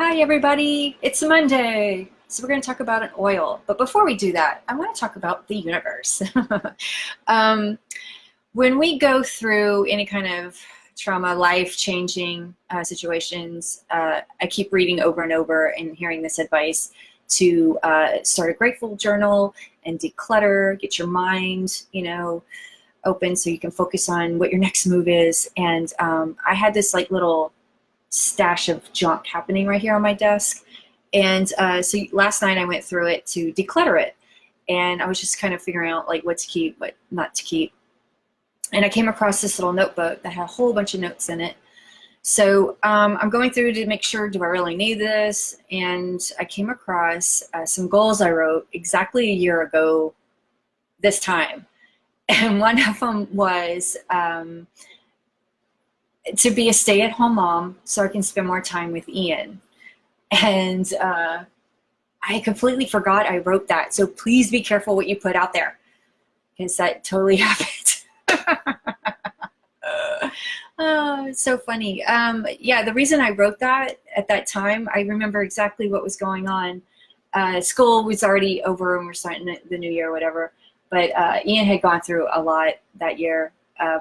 Hi everybody, it's Monday. So we're going to talk about an oil. But before we do that, I want to talk about the universe. um, when we go through any kind of trauma, life-changing situations, I keep reading over and over and hearing this advice to start a grateful journal and declutter, get your mind, open so you can focus on what your next move is. And I had this like little stash of junk happening right here on my desk. And so last night I went through it to declutter it. And I was just kind of figuring out like what to keep, what not to keep. And I came across this little notebook that had a whole bunch of notes in it. So I'm going through to make sure, do I really need this? And I came across some goals I wrote exactly a year ago this time. And one of them was to be a stay-at-home mom so I can spend more time with Ian. And I completely forgot I wrote that. So please be careful what you put out there, because that totally happened. Oh, it's so funny. Yeah, the reason I wrote that at that time, I remember exactly what was going on. School was already over and we're starting the new year or whatever. But Ian had gone through a lot that year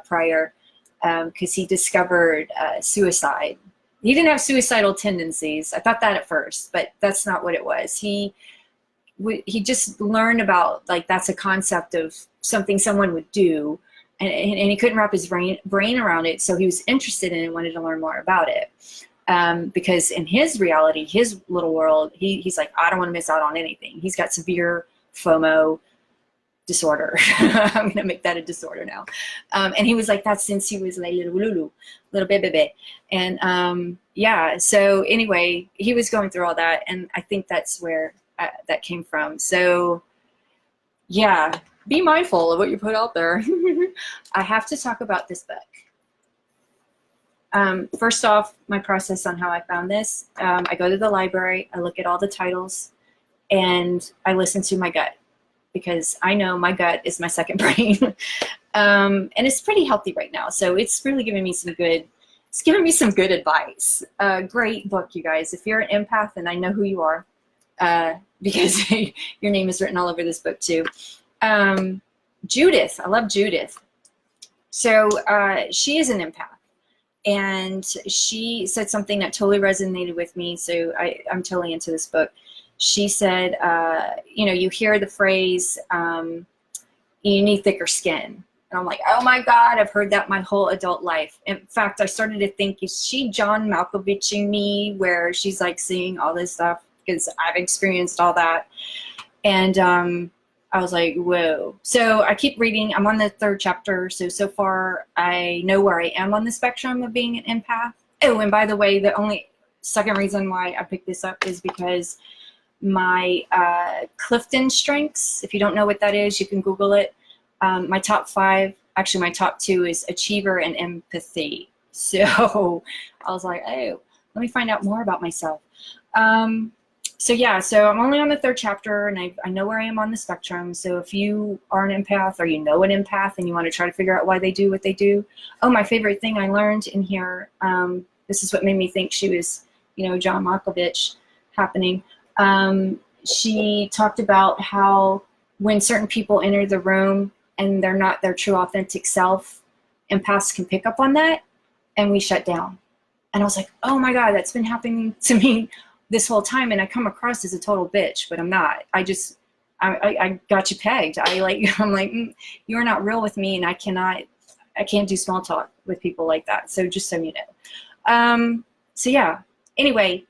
prior, because he discovered suicide. He didn't have suicidal tendencies. I thought that at first, but that's not what it was. He just learned about, like, that's a concept of something someone would do, and he couldn't wrap his brain around it, so he was interested in it and wanted to learn more about it. Because in his reality, his little world, he's like, I don't want to miss out on anything. He's got severe FOMO disorder. I'm going to make that a disorder now. And he was like that since he was like little baby. And yeah, so anyway, he was going through all that, and I think that's where that came from. So yeah, be mindful of what you put out there. I have to talk about this book. First off, my process on how I found this. I go to the library, I look at all the titles, and I listen to my gut, because I know my gut is my second brain. And it's pretty healthy right now. So it's really giving me some good advice. Great book, you guys. If you're an empath, and I know who you are, because your name is written all over this book too. Judith, I love Judith. So she is an empath, and she said something that totally resonated with me. So I'm totally into this book. She said, you hear the phrase, you need thicker skin. And I'm like, oh my God, I've heard that my whole adult life. In fact, I started to think, is she John Malkoviching me, where she's like seeing all this stuff? Because I've experienced all that. And I was like, whoa. So I keep reading. I'm on the 3rd chapter. So far, I know where I am on the spectrum of being an empath. Oh, and by the way, the only second reason why I picked this up is because my Clifton strengths, if you don't know what that is, you can Google it. My top 5, actually my top 2 is achiever and empathy. So I was like, oh, let me find out more about myself. So yeah, so I'm only on the 3rd chapter, and I know where I am on the spectrum. So if you are an empath, or you know an empath and you want to try to figure out why they do what they do. Oh, my favorite thing I learned in here, this is what made me think she was, John Malkovich happening. She talked about how when certain people enter the room and they're not their true authentic self, empaths can pick up on that, and we shut down. And I was like, oh my God, that's been happening to me this whole time, and I come across as a total bitch, but I'm not. I got you pegged. I'm like, you're not real with me, and I can't do small talk with people like that. So just so you know. So yeah, anyway,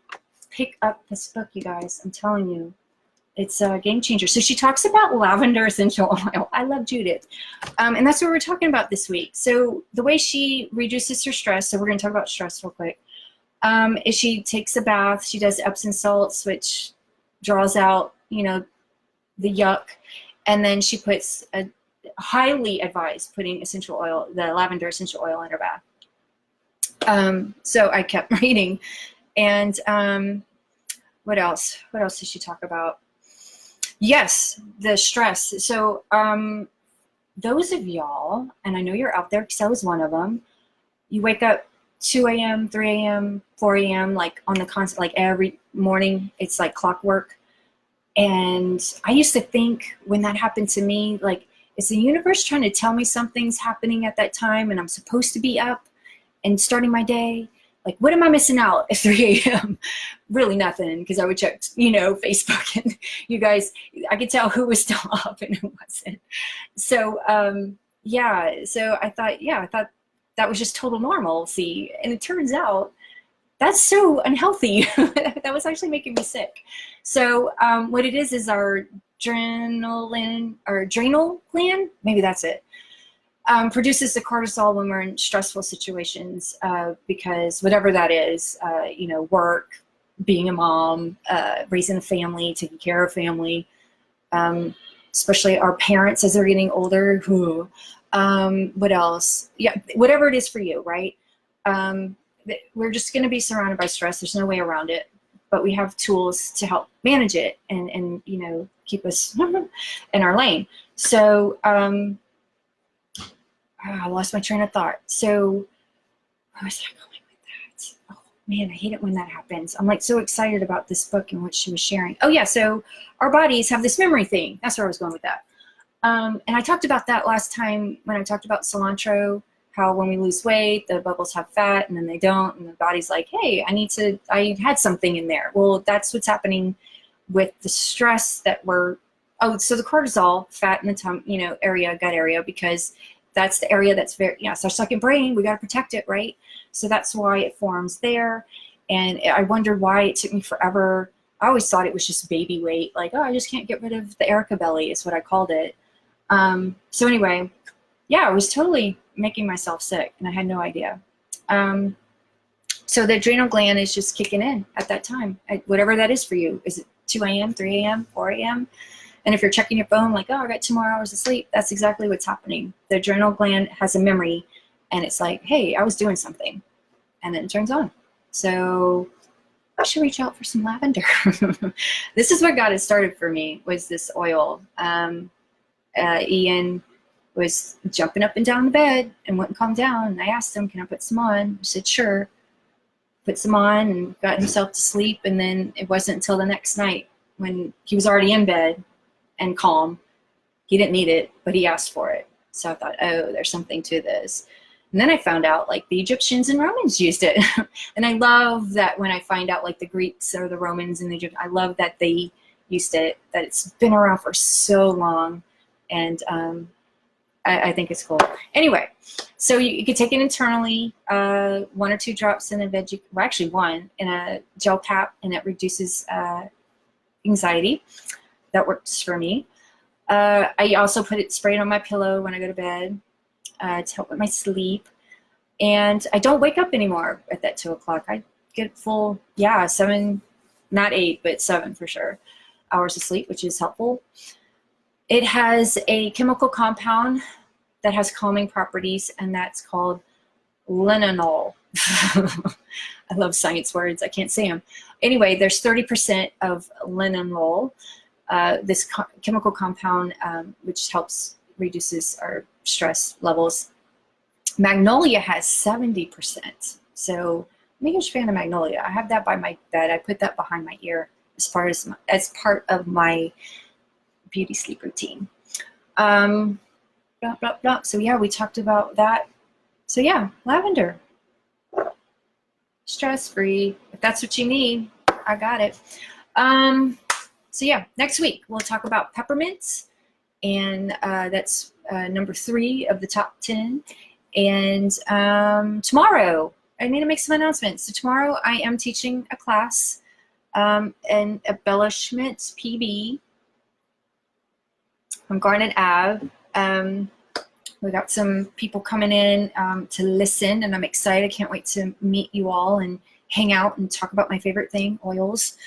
pick up this book, you guys. I'm telling you, it's a game changer. So she talks about lavender essential oil. I love Judith. And that's what we're talking about this week. So the way she reduces her stress, so we're going to talk about stress real quick, is she takes a bath. She does Epsom salts, which draws out, the yuck. And then she puts highly advised putting essential oil, the lavender essential oil, in her bath. So I kept reading. And what else? What else did she talk about? Yes, the stress. So those of y'all, and I know you're out there because I was one of them, you wake up 2 a.m., 3 a.m., 4 a.m., like on the constant, like every morning, it's like clockwork. And I used to think when that happened to me, like, is the universe trying to tell me something's happening at that time and I'm supposed to be up and starting my day? Like, what am I missing out at 3 a.m.? Really nothing, because I would check, Facebook, and you guys, I could tell who was still up and who wasn't. So, yeah, so I thought that was just total normalcy. And it turns out that's so unhealthy. That was actually making me sick. So what it is our adrenal gland, maybe that's it, produces the cortisol when we're in stressful situations, because whatever that is, work, being a mom, raising a family, taking care of family, especially our parents as they're getting older. What else? Yeah, whatever it is for you, right? We're just going to be surrounded by stress. There's no way around it, but we have tools to help manage it and keep us in our lane. So I lost my train of thought. So I was like, going with that? Oh man, I hate it when that happens. I'm like so excited about this book and what she was sharing. Oh yeah, so our bodies have this memory thing. That's where I was going with that. And I talked about that last time when I talked about cilantro, how when we lose weight, the bubbles have fat and then they don't, and the body's like, hey, I had something in there. Well, that's what's happening with the stress that so the cortisol, fat in the gut area, because that's the area that's it's our second brain. We got to protect it, right? So that's why it forms there. And I wondered why it took me forever. I always thought it was just baby weight. Like, oh, I just can't get rid of the Erica belly is what I called it. So anyway, yeah, I was totally making myself sick and I had no idea. So the adrenal gland is just kicking in at that time, whatever that is for you. Is it 2 a.m., 3 a.m., 4 a.m.? And if you're checking your phone, like, oh, I got 2 more hours of sleep, that's exactly what's happening. The adrenal gland has a memory and it's like, hey, I was doing something. And then it turns on. So I should reach out for some lavender. This is what got it started for me, was this oil. Ian was jumping up and down the bed and wouldn't calm down. And I asked him, can I put some on? He said, sure. Put some on and got himself to sleep. And then it wasn't until the next night when he was already in bed and calm. He didn't need it, but he asked for it. So I thought, oh, there's something to this. And then I found out like the Egyptians and Romans used it. And I love that when I find out like the Greeks or the Romans and the Egyptians, I love that they used it, that it's been around for so long. And I think it's cool. Anyway, so you could take it internally, 1 or 2 drops in actually 1 in a gel cap, and it reduces anxiety. That works for me. I also put it sprayed on my pillow when I go to bed to help with my sleep. And I don't wake up anymore at that 2 o'clock. I get full, 7, not 8, but 7 for sure, hours of sleep, which is helpful. It has a chemical compound that has calming properties, and that's called linalool. I love science words. I can't say them. Anyway, there's 30% of linalool, this chemical compound, which reduces our stress levels. Magnolia has 70%. So I'm a huge fan of magnolia. I have that by my bed. I put that behind my ear as part of my beauty sleep routine. Blah, blah, blah. So yeah, we talked about that. So yeah, lavender. Stress-free. If that's what you need, I got it. So yeah, next week we'll talk about peppermints, and that's number 3 of the top 10. And tomorrow I need to make some announcements. So tomorrow I am teaching a class, an embellishment PB on Garnet Ave. We got some people coming in to listen, and I'm excited. I can't wait to meet you all and hang out and talk about my favorite thing, oils,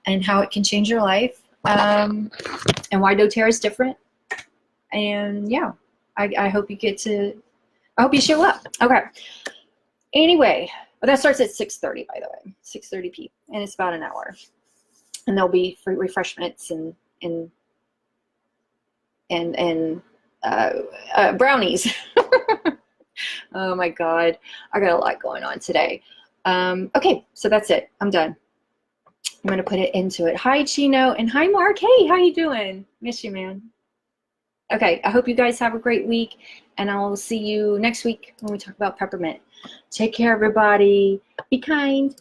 and how it can change your life, and why doTERRA is different. And yeah, I hope you I hope you show up. Okay. Anyway, that starts at 6:30, by the way, 6:30 p. And it's about an hour. And there'll be free refreshments and brownies. Oh my God. I got a lot going on today. Okay, so that's it. I'm done. I'm gonna put it into it. Hi Chino and hi Mark. Hey, how you doing? Miss you, man. Okay, I hope you guys have a great week, and I'll see you next week when we talk about peppermint. Take care, everybody. Be kind.